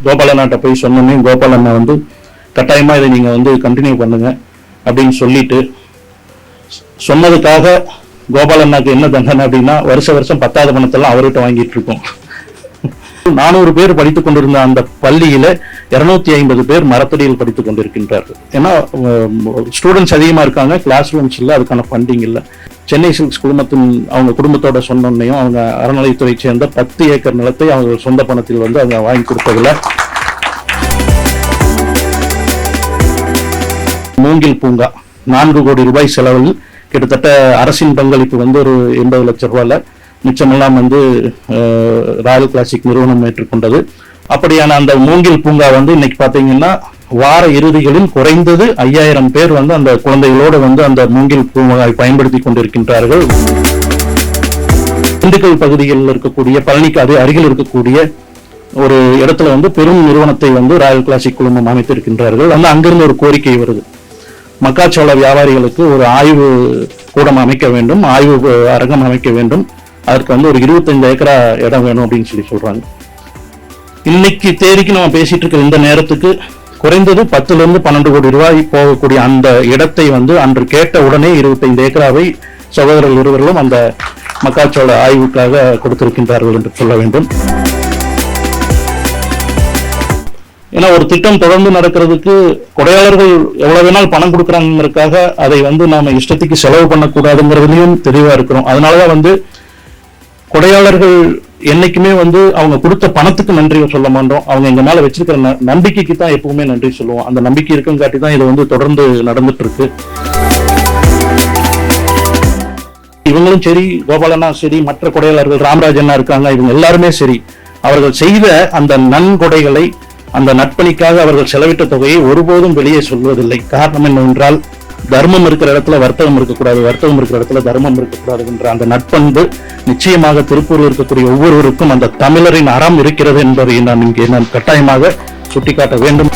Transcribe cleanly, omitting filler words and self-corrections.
கோபாலண்ணாட்ட போய் சொன்னோன்னே கோபாலண்ணா வந்து கட்டாயமாக இதை நீங்கள் வந்து கண்டினியூ பண்ணுங்க அப்படின்னு சொல்லிட்டு சொன்னதுக்காக கோபாலண்ணாக்கு என்ன தண்டனை அப்படின்னா வருஷம் 10வது பணத்தெல்லாம் அவர்கிட்ட வாங்கிட்டு இருக்கோம். 400 பேர் படித்துக் கொண்டிருந்த அந்த பள்ளியில 250 பேர் மரத்தடியில் படித்துக் கொண்டிருக்கின்றார்கள். ஏன்னா ஸ்டூடெண்ட்ஸ் அதிகமா இருக்காங்க, கிளாஸ் ரூம்ஸ் இல்லை, அதுக்கான ஃபண்டிங் இல்லை. சென்னை சில்க்ஸ் அவங்க குடும்பத்தோட சொன்னோன்னையும் அவங்க அறநிலையத்துறை சேர்ந்த 10 ஏக்கர் நிலத்தை அவங்க சொந்த பணத்தில் வந்து அவங்க வாங்கி கொடுத்ததுல மூங்கில் பூங்கா 4 கோடி ரூபாய் செலவில் கிட்டத்தட்ட அரசின் பங்களிப்பு வந்து ஒரு 80 லட்சம் ரூபாயில மிச்சமெல்லாம் வந்து ராயல் கிளாசிக் நிறுவனம் ஏற்றுக்கொண்டது. அப்படியான அந்த மூங்கில் பூங்கா வந்து இன்னைக்கு பாத்தீங்கன்னா வார இறுதிகளில் குறைந்தது 5000 பேர் வந்து அந்த குழந்தைகளோடு வந்து அந்த மூங்கில் பூங்காவை பயன்படுத்தி கொண்டிருக்கின்றார்கள். திண்டுக்கல் பகுதிகளில் இருக்கக்கூடிய பழனிக்கு அது அருகில் இருக்கக்கூடிய ஒரு இடத்துல வந்து பெரும் நிறுவனத்தை வந்து ராயல் கிளாசிக் குழுமம் அமைத்திருக்கின்றார்கள். வந்து அங்கிருந்து ஒரு கோரிக்கை வருது, மக்காச்சோள வியாபாரிகளுக்கு ஒரு ஆய்வு கூடம் அமைக்க வேண்டும், ஆய்வு அரங்கம் அமைக்க வேண்டும், அதற்கு வந்து ஒரு 25 ஏக்கரா இடம் வேணும் அப்படின்னு சொல்றாங்க. இன்னைக்கு தேதிக்கு நம்ம பேசிட்டு இருக்கிற இந்த நேரத்துக்கு குறைந்தது 10 to 12 கோடி ரூபாய் போகக்கூடிய அந்த இடத்தை வந்து அன்று கேட்ட உடனே 25 ஏக்கராவை சகோதரர்கள் இருவர்களும் அந்த மக்காச்சோள ஆய்வுக்காக கொடுத்திருக்கின்றார்கள் என்று சொல்ல வேண்டும். ஏன்னா ஒரு திட்டம் தொடர்ந்து நடக்கிறதுக்கு கொடையாளர்கள் எவ்வளவு வேணாலும் பணம் கொடுக்குறாங்கிறதுக்காக அதை வந்து நாம இஷ்டத்துக்கு செலவு பண்ணக்கூடாதுங்கிறதுலையும் தெளிவா இருக்கிறோம். அதனாலதான் வந்து கொடையாளர்கள் என்னைக்குமே வந்து அவங்க கொடுத்த பணத்துக்கு நன்றி சொல்ல மாட்டோம், அவங்க எங்க மேல வச்சிருக்கிற நம்பிக்கைக்கு தான் எப்பவுமே நன்றி சொல்லுவோம். அந்த நம்பிக்கை இருக்குங்காட்டி தான் இது வந்து தொடர்ந்து நடந்துட்டு இருக்கு. இவங்களும் சரி, கோபாலண்ணா சரி, மற்ற கொடையாளர்கள் ராமராஜண்ணா இருக்காங்க, இவங்க எல்லாருமே சரி, அவர்கள் செய்த அந்த நன்கொடைகளை, அந்த நட்பணிக்காக அவர்கள் செலவிட்ட தொகையை ஒருபோதும் வெளியே சொல்வதில்லை. காரணம் என்னவென்றால் தர்மம் இருக்கிற இடத்துல வர்த்தகம் இருக்கக்கூடாது, வர்த்தகம் இருக்கிற இடத்துல தர்மம் இருக்கக்கூடாது என்ற அந்த நட்பண்பு நிச்சயமாக திருப்பூரில் இருக்கக்கூடிய ஒவ்வொருவருக்கும் அந்த தமிழரின் அறம் இருக்கிறது என்பதை நான் இங்கே கட்டாயமாக சுட்டிக்காட்ட வேண்டும்.